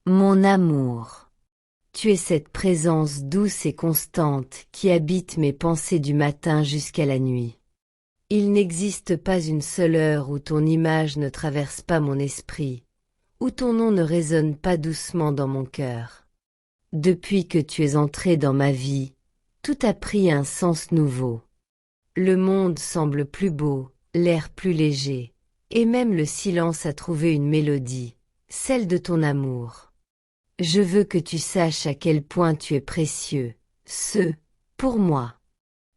Mon amour. Tu es cette présence douce et constante qui habite mes pensées du matin jusqu'à la nuit. Il n'existe pas une seule heure où ton image ne traverse pas mon esprit, où ton nom ne résonne pas doucement dans mon cœur. Depuis que tu es entré dans ma vie, tout a pris un sens nouveau. Le monde semble plus beau, l'air plus léger, et même le silence a trouvé une mélodie, celle de ton amour. Je veux que tu saches à quel point tu es précieux, pour moi.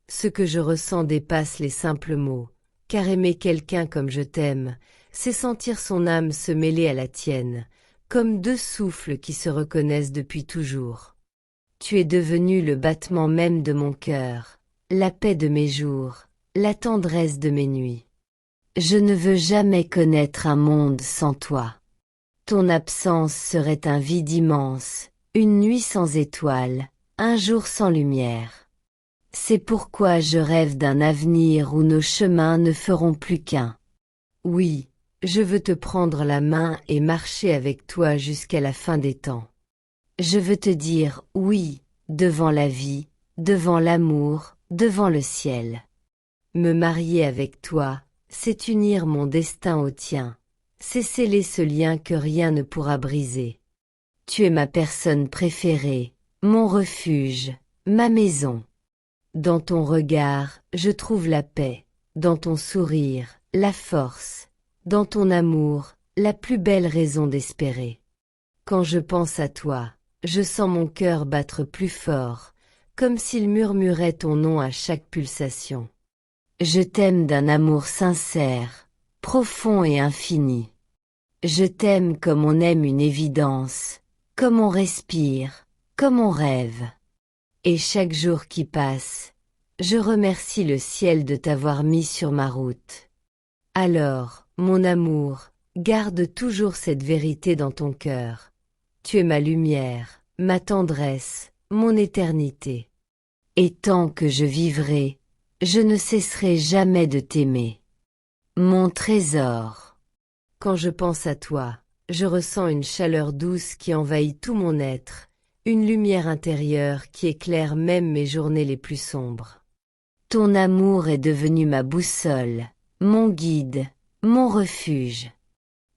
Ce que je ressens dépasse les simples mots, car aimer quelqu'un comme je t'aime, c'est sentir son âme se mêler à la tienne, comme deux souffles qui se reconnaissent depuis toujours. Tu es devenu le battement même de mon cœur, la paix de mes jours, la tendresse de mes nuits. Je ne veux jamais connaître un monde sans toi. Ton absence serait un vide immense, une nuit sans étoiles, un jour sans lumière. C'est pourquoi je rêve d'un avenir où nos chemins ne feront plus qu'un. Oui, je veux te prendre la main et marcher avec toi jusqu'à la fin des temps. Je veux te dire oui, devant la vie, devant l'amour, devant le ciel. Me marier avec toi, c'est unir mon destin au tien, c'est sceller ce lien que rien ne pourra briser. Tu es ma personne préférée, mon refuge, ma maison. Dans ton regard, je trouve la paix, dans ton sourire, la force, dans ton amour, la plus belle raison d'espérer. Quand je pense à toi, je sens mon cœur battre plus fort, comme s'il murmurait ton nom à chaque pulsation. Je t'aime d'un amour sincère, profond et infini. Je t'aime comme on aime une évidence, comme on respire, comme on rêve. Et chaque jour qui passe, je remercie le ciel de t'avoir mis sur ma route. Alors, mon amour, garde toujours cette vérité dans ton cœur. Tu es ma lumière, ma tendresse, mon éternité. Et tant que je vivrai, je ne cesserai jamais de t'aimer. Mon trésor. Quand je pense à toi, je ressens une chaleur douce qui envahit tout mon être, une lumière intérieure qui éclaire même mes journées les plus sombres. Ton amour est devenu ma boussole, mon guide, mon refuge.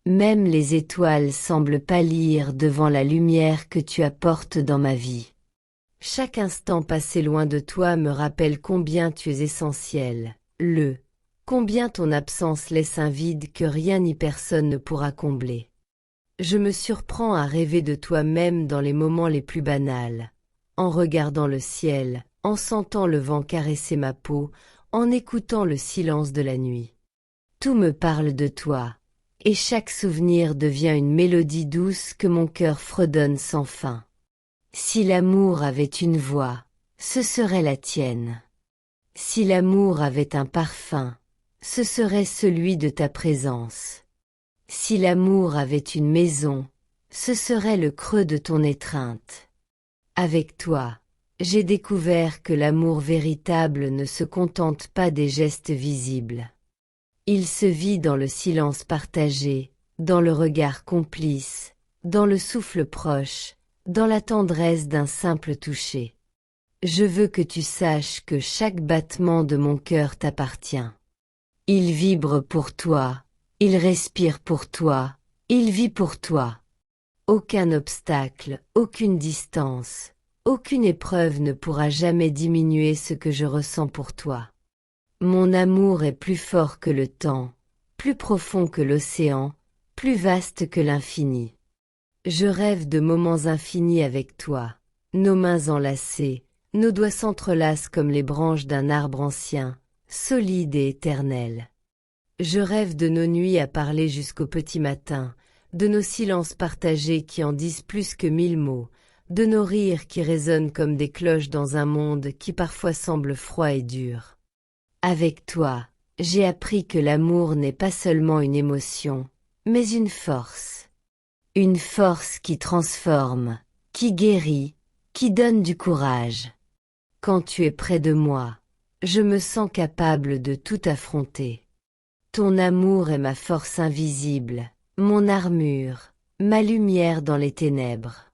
Même les étoiles semblent pâlir devant la lumière que tu apportes dans ma vie. Chaque instant passé loin de toi me rappelle combien tu es essentiel, combien ton absence laisse un vide que rien ni personne ne pourra combler. Je me surprends à rêver de toi même dans les moments les plus banals, en regardant le ciel, en sentant le vent caresser ma peau, en écoutant le silence de la nuit. Tout me parle de toi, et chaque souvenir devient une mélodie douce que mon cœur fredonne sans fin. Si l'amour avait une voix, ce serait la tienne. Si l'amour avait un parfum, ce serait celui de ta présence. Si l'amour avait une maison, ce serait le creux de ton étreinte. Avec toi, j'ai découvert que l'amour véritable ne se contente pas des gestes visibles. Il se vit dans le silence partagé, dans le regard complice, dans le souffle proche, dans la tendresse d'un simple toucher. Je veux que tu saches que chaque battement de mon cœur t'appartient. Il vibre pour toi, il respire pour toi, il vit pour toi. Aucun obstacle, aucune distance, aucune épreuve ne pourra jamais diminuer ce que je ressens pour toi. Mon amour est plus fort que le temps, plus profond que l'océan, plus vaste que l'infini. Je rêve de moments infinis avec toi, nos mains enlacées, nos doigts s'entrelacent comme les branches d'un arbre ancien, solide et éternel. Je rêve de nos nuits à parler jusqu'au petit matin, de nos silences partagés qui en disent plus que 1000 mots, de nos rires qui résonnent comme des cloches dans un monde qui parfois semble froid et dur. Avec toi, j'ai appris que l'amour n'est pas seulement une émotion, mais une force. Une force qui transforme, qui guérit, qui donne du courage. Quand tu es près de moi, je me sens capable de tout affronter. Ton amour est ma force invisible, mon armure, ma lumière dans les ténèbres.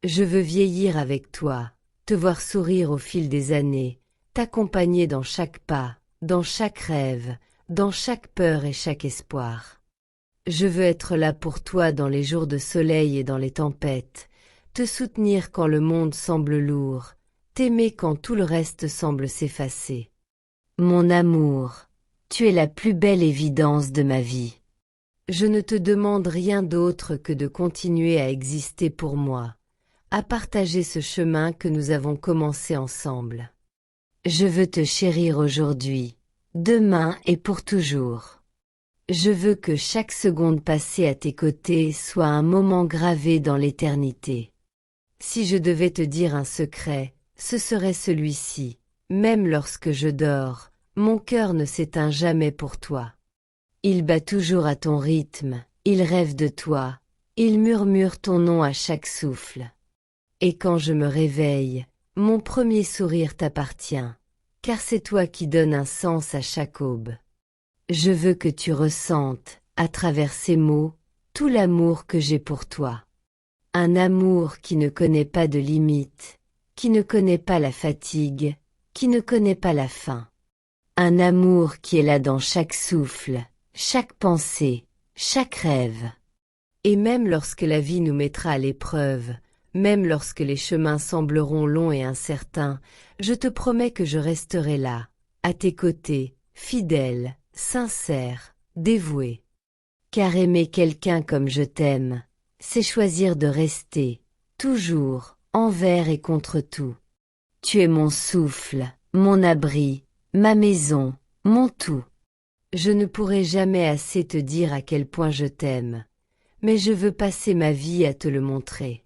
Je veux vieillir avec toi, te voir sourire au fil des années, t'accompagner dans chaque pas, dans chaque rêve, dans chaque peur et chaque espoir. Je veux être là pour toi dans les jours de soleil et dans les tempêtes, te soutenir quand le monde semble lourd, t'aimer quand tout le reste semble s'effacer. Mon amour, tu es la plus belle évidence de ma vie. Je ne te demande rien d'autre que de continuer à exister pour moi, à partager ce chemin que nous avons commencé ensemble. Je veux te chérir aujourd'hui, demain et pour toujours. Je veux que chaque seconde passée à tes côtés soit un moment gravé dans l'éternité. Si je devais te dire un secret, ce serait celui-ci. Même lorsque je dors, mon cœur ne s'éteint jamais pour toi. Il bat toujours à ton rythme, il rêve de toi, il murmure ton nom à chaque souffle. Et quand je me réveille, mon premier sourire t'appartient, car c'est toi qui donnes un sens à chaque aube. Je veux que tu ressentes, à travers ces mots, tout l'amour que j'ai pour toi. Un amour qui ne connaît pas de limites, qui ne connaît pas la fatigue, qui ne connaît pas la faim. Un amour qui est là dans chaque souffle, chaque pensée, chaque rêve. Et même lorsque la vie nous mettra à l'épreuve, même lorsque les chemins sembleront longs et incertains, je te promets que je resterai là, à tes côtés, fidèle, sincère, dévoué. Car aimer quelqu'un comme je t'aime, c'est choisir de rester, toujours, envers et contre tout. Tu es mon souffle, mon abri, ma maison, mon tout. Je ne pourrai jamais assez te dire à quel point je t'aime, mais je veux passer ma vie à te le montrer.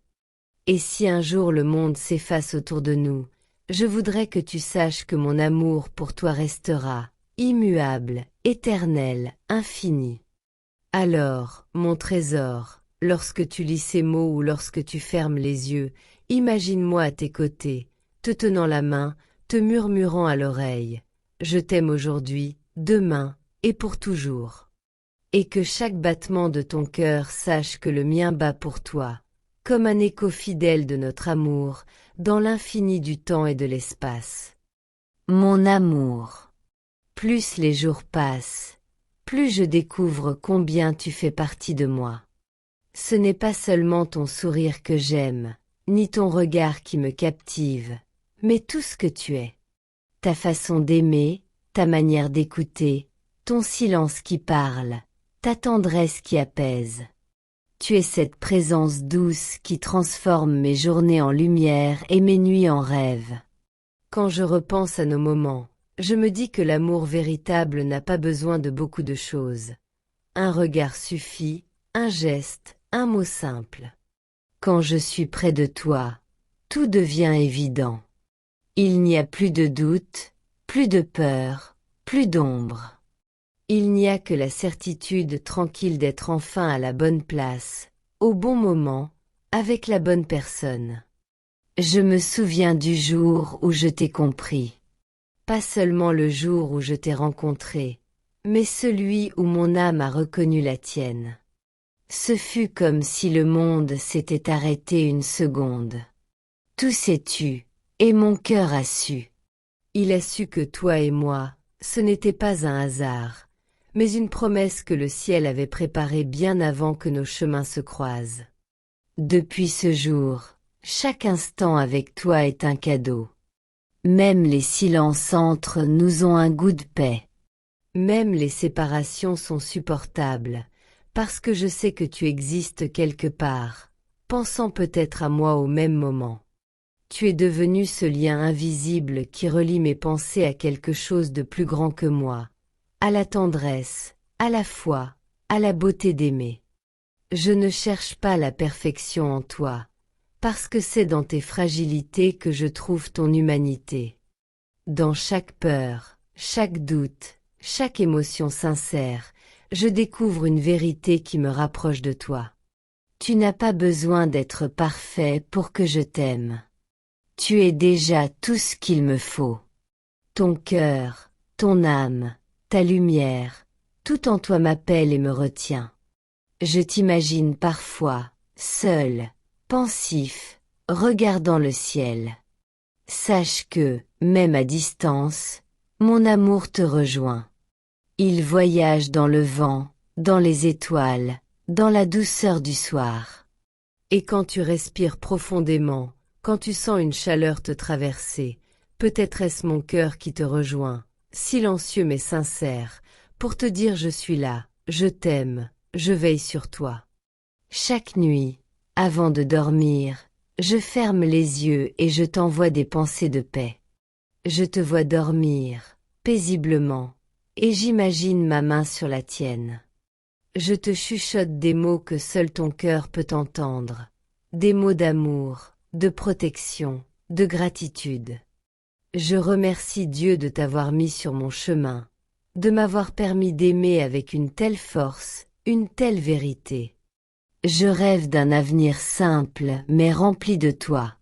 Et si un jour le monde s'efface autour de nous, je voudrais que tu saches que mon amour pour toi restera, immuable, éternel, infini. Alors, mon trésor, lorsque tu lis ces mots ou lorsque tu fermes les yeux, imagine-moi à tes côtés, te tenant la main, te murmurant à l'oreille. Je t'aime aujourd'hui, demain et pour toujours. Et que chaque battement de ton cœur sache que le mien bat pour toi, comme un écho fidèle de notre amour, dans l'infini du temps et de l'espace. Mon amour. Plus les jours passent, plus je découvre combien tu fais partie de moi. Ce n'est pas seulement ton sourire que j'aime, ni ton regard qui me captive, mais tout ce que tu es. Ta façon d'aimer, ta manière d'écouter, ton silence qui parle, ta tendresse qui apaise. Tu es cette présence douce qui transforme mes journées en lumière et mes nuits en rêve. Quand je repense à nos moments, je me dis que l'amour véritable n'a pas besoin de beaucoup de choses. Un regard suffit, un geste, un mot simple. Quand je suis près de toi, tout devient évident. Il n'y a plus de doute, plus de peur, plus d'ombre. Il n'y a que la certitude tranquille d'être enfin à la bonne place, au bon moment, avec la bonne personne. Je me souviens du jour où je t'ai compris. Pas seulement le jour où je t'ai rencontré, mais celui où mon âme a reconnu la tienne. Ce fut comme si le monde s'était arrêté une seconde. Tout s'est tu, et mon cœur a su. Il a su que toi et moi, ce n'était pas un hasard, mais une promesse que le ciel avait préparée bien avant que nos chemins se croisent. Depuis ce jour, chaque instant avec toi est un cadeau. Même les silences entre nous ont un goût de paix. Même les séparations sont supportables, parce que je sais que tu existes quelque part, pensant peut-être à moi au même moment. Tu es devenu ce lien invisible qui relie mes pensées à quelque chose de plus grand que moi, à la tendresse, à la foi, à la beauté d'aimer. Je ne cherche pas la perfection en toi, parce que c'est dans tes fragilités que je trouve ton humanité. Dans chaque peur, chaque doute, chaque émotion sincère, je découvre une vérité qui me rapproche de toi. Tu n'as pas besoin d'être parfait pour que je t'aime. Tu es déjà tout ce qu'il me faut. Ton cœur, ton âme, ta lumière, tout en toi m'appelle et me retient. Je t'imagine parfois, seul, pensif, regardant le ciel. Sache que, même à distance, mon amour te rejoint. Il voyage dans le vent, dans les étoiles, dans la douceur du soir. Et quand tu respires profondément, quand tu sens une chaleur te traverser, peut-être est-ce mon cœur qui te rejoint, silencieux mais sincère, pour te dire je suis là, je t'aime, je veille sur toi. Chaque nuit, avant de dormir, je ferme les yeux et je t'envoie des pensées de paix. Je te vois dormir, paisiblement, et j'imagine ma main sur la tienne. Je te chuchote des mots que seul ton cœur peut entendre, des mots d'amour, de protection, de gratitude. Je remercie Dieu de t'avoir mis sur mon chemin, de m'avoir permis d'aimer avec une telle force, une telle vérité. Je rêve d'un avenir simple mais rempli de toi.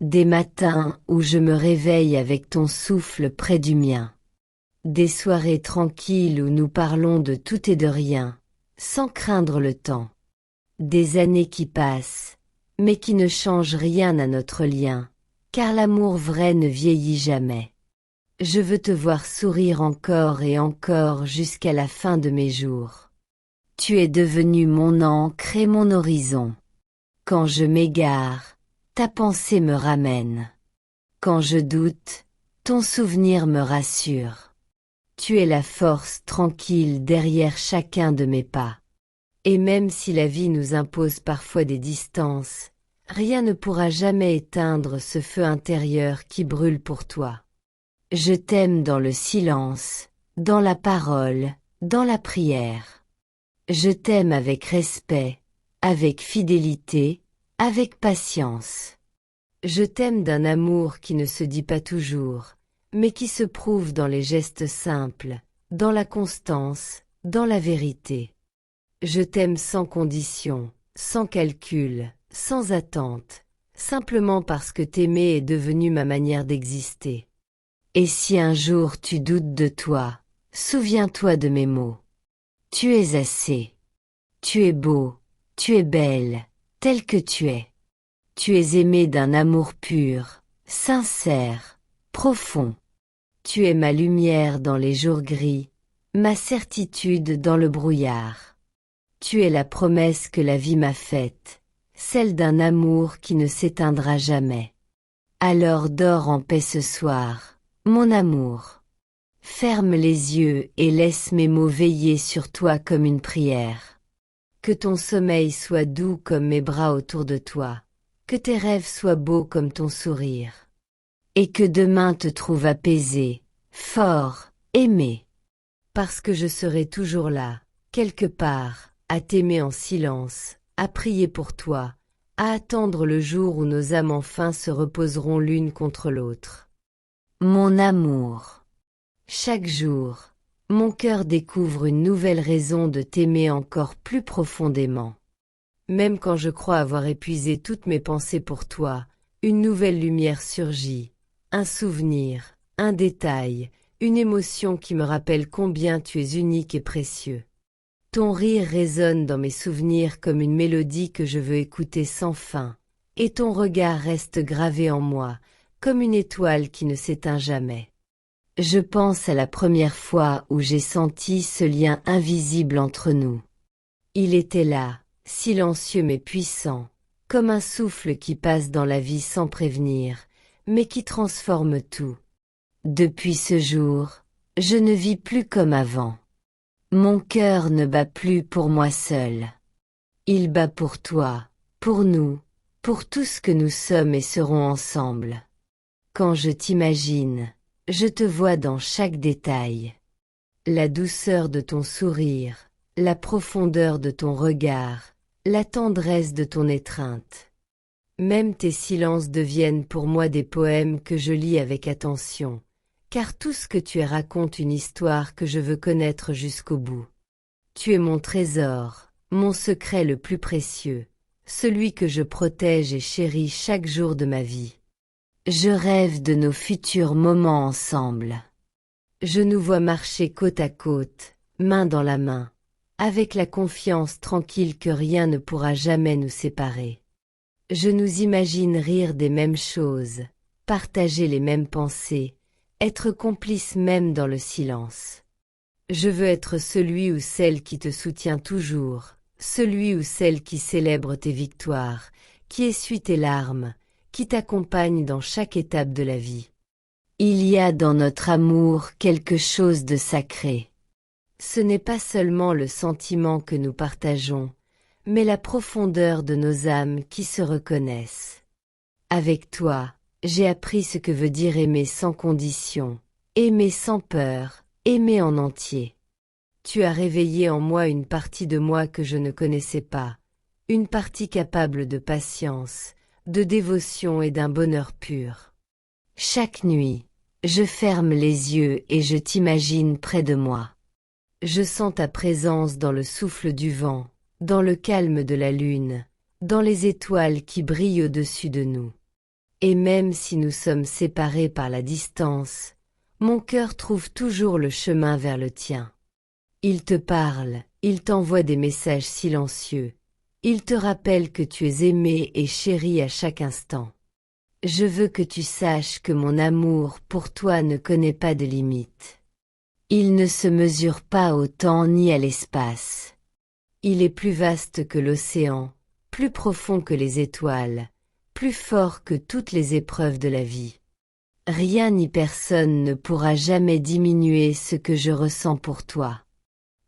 Des matins où je me réveille avec ton souffle près du mien. Des soirées tranquilles où nous parlons de tout et de rien, sans craindre le temps. Des années qui passent, mais qui ne changent rien à notre lien, car l'amour vrai ne vieillit jamais. Je veux te voir sourire encore et encore jusqu'à la fin de mes jours. Tu es devenu mon encre et mon horizon. Quand je m'égare, ta pensée me ramène. Quand je doute, ton souvenir me rassure. Tu es la force tranquille derrière chacun de mes pas. Et même si la vie nous impose parfois des distances, rien ne pourra jamais éteindre ce feu intérieur qui brûle pour toi. Je t'aime dans le silence, dans la parole, dans la prière. Je t'aime avec respect, avec fidélité, avec patience. Je t'aime d'un amour qui ne se dit pas toujours, mais qui se prouve dans les gestes simples, dans la constance, dans la vérité. Je t'aime sans condition, sans calcul, sans attente, simplement parce que t'aimer est devenu ma manière d'exister. Et si un jour tu doutes de toi, souviens-toi de mes mots. Tu es assez. Tu es beau, tu es belle, tel que tu es. Tu es aimé d'un amour pur, sincère, profond. Tu es ma lumière dans les jours gris, ma certitude dans le brouillard. Tu es la promesse que la vie m'a faite, celle d'un amour qui ne s'éteindra jamais. Alors dors en paix ce soir, mon amour. Ferme les yeux et laisse mes mots veiller sur toi comme une prière. Que ton sommeil soit doux comme mes bras autour de toi, que tes rêves soient beaux comme ton sourire. Et que demain te trouve apaisé, fort, aimé. Parce que je serai toujours là, quelque part, à t'aimer en silence, à prier pour toi, à attendre le jour où nos âmes enfin se reposeront l'une contre l'autre. Mon amour. Chaque jour, mon cœur découvre une nouvelle raison de t'aimer encore plus profondément. Même quand je crois avoir épuisé toutes mes pensées pour toi, une nouvelle lumière surgit, un souvenir, un détail, une émotion qui me rappelle combien tu es unique et précieux. Ton rire résonne dans mes souvenirs comme une mélodie que je veux écouter sans fin, et ton regard reste gravé en moi, comme une étoile qui ne s'éteint jamais. Je pense à la première fois où j'ai senti ce lien invisible entre nous. Il était là, silencieux mais puissant, comme un souffle qui passe dans la vie sans prévenir, mais qui transforme tout. Depuis ce jour, je ne vis plus comme avant. Mon cœur ne bat plus pour moi seul. Il bat pour toi, pour nous, pour tout ce que nous sommes et serons ensemble. Quand je t'imagine, je te vois dans chaque détail. La douceur de ton sourire, la profondeur de ton regard, la tendresse de ton étreinte. Même tes silences deviennent pour moi des poèmes que je lis avec attention, car tout ce que tu es raconte une histoire que je veux connaître jusqu'au bout. Tu es mon trésor, mon secret le plus précieux, celui que je protège et chéris chaque jour de ma vie. Je rêve de nos futurs moments ensemble. Je nous vois marcher côte à côte, main dans la main, avec la confiance tranquille que rien ne pourra jamais nous séparer. Je nous imagine rire des mêmes choses, partager les mêmes pensées, être complices même dans le silence. Je veux être celui ou celle qui te soutient toujours, celui ou celle qui célèbre tes victoires, qui essuie tes larmes, qui t'accompagne dans chaque étape de la vie. Il y a dans notre amour quelque chose de sacré. Ce n'est pas seulement le sentiment que nous partageons, mais la profondeur de nos âmes qui se reconnaissent. Avec toi, j'ai appris ce que veut dire aimer sans condition, aimer sans peur, aimer en entier. Tu as réveillé en moi une partie de moi que je ne connaissais pas, une partie capable de patience, de dévotion et d'un bonheur pur. Chaque nuit, je ferme les yeux et je t'imagine près de moi. Je sens ta présence dans le souffle du vent, dans le calme de la lune, dans les étoiles qui brillent au-dessus de nous. Et même si nous sommes séparés par la distance, mon cœur trouve toujours le chemin vers le tien. Il te parle, il t'envoie des messages silencieux, il te rappelle que tu es aimé et chéri à chaque instant. Je veux que tu saches que mon amour pour toi ne connaît pas de limites. Il ne se mesure pas au temps ni à l'espace. Il est plus vaste que l'océan, plus profond que les étoiles, plus fort que toutes les épreuves de la vie. Rien ni personne ne pourra jamais diminuer ce que je ressens pour toi.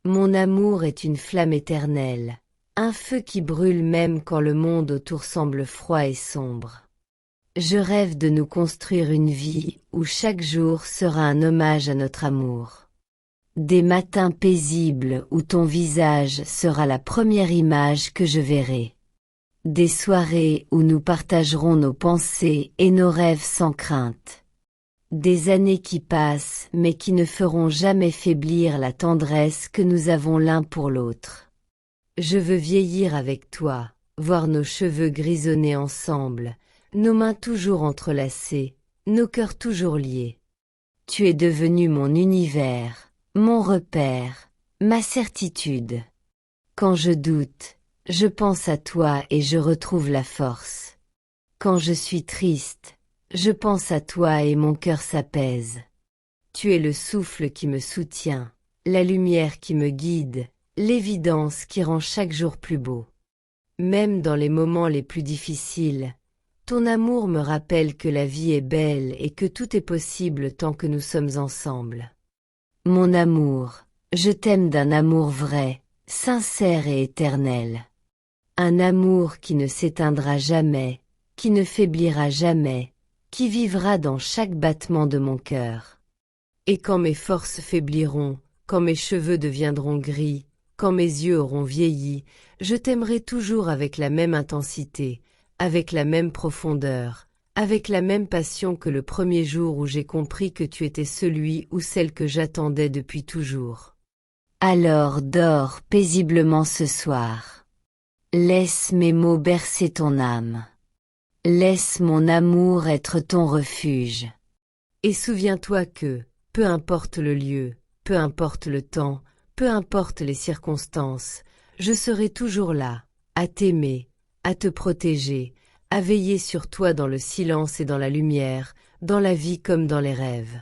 Mon amour est une flamme éternelle, un feu qui brûle même quand le monde autour semble froid et sombre. Je rêve de nous construire une vie où chaque jour sera un hommage à notre amour. Des matins paisibles où ton visage sera la première image que je verrai. Des soirées où nous partagerons nos pensées et nos rêves sans crainte. Des années qui passent mais qui ne feront jamais faiblir la tendresse que nous avons l'un pour l'autre. Je veux vieillir avec toi, voir nos cheveux grisonner ensemble, nos mains toujours entrelacées, nos cœurs toujours liés. Tu es devenu mon univers, mon repère, ma certitude. Quand je doute, je pense à toi et je retrouve la force. Quand je suis triste, je pense à toi et mon cœur s'apaise. Tu es le souffle qui me soutient, la lumière qui me guide, l'évidence qui rend chaque jour plus beau. Même dans les moments les plus difficiles, ton amour me rappelle que la vie est belle et que tout est possible tant que nous sommes ensemble. Mon amour, je t'aime d'un amour vrai, sincère et éternel. Un amour qui ne s'éteindra jamais, qui ne faiblira jamais, qui vivra dans chaque battement de mon cœur. Et quand mes forces faibliront, quand mes cheveux deviendront gris, quand mes yeux auront vieilli, je t'aimerai toujours avec la même intensité, avec la même profondeur, avec la même passion que le premier jour où j'ai compris que tu étais celui ou celle que j'attendais depuis toujours. Alors dors paisiblement ce soir. Laisse mes mots bercer ton âme. Laisse mon amour être ton refuge. Et souviens-toi que, peu importe le lieu, peu importe le temps, peu importe les circonstances, je serai toujours là, à t'aimer, à te protéger, à veiller sur toi dans le silence et dans la lumière, dans la vie comme dans les rêves.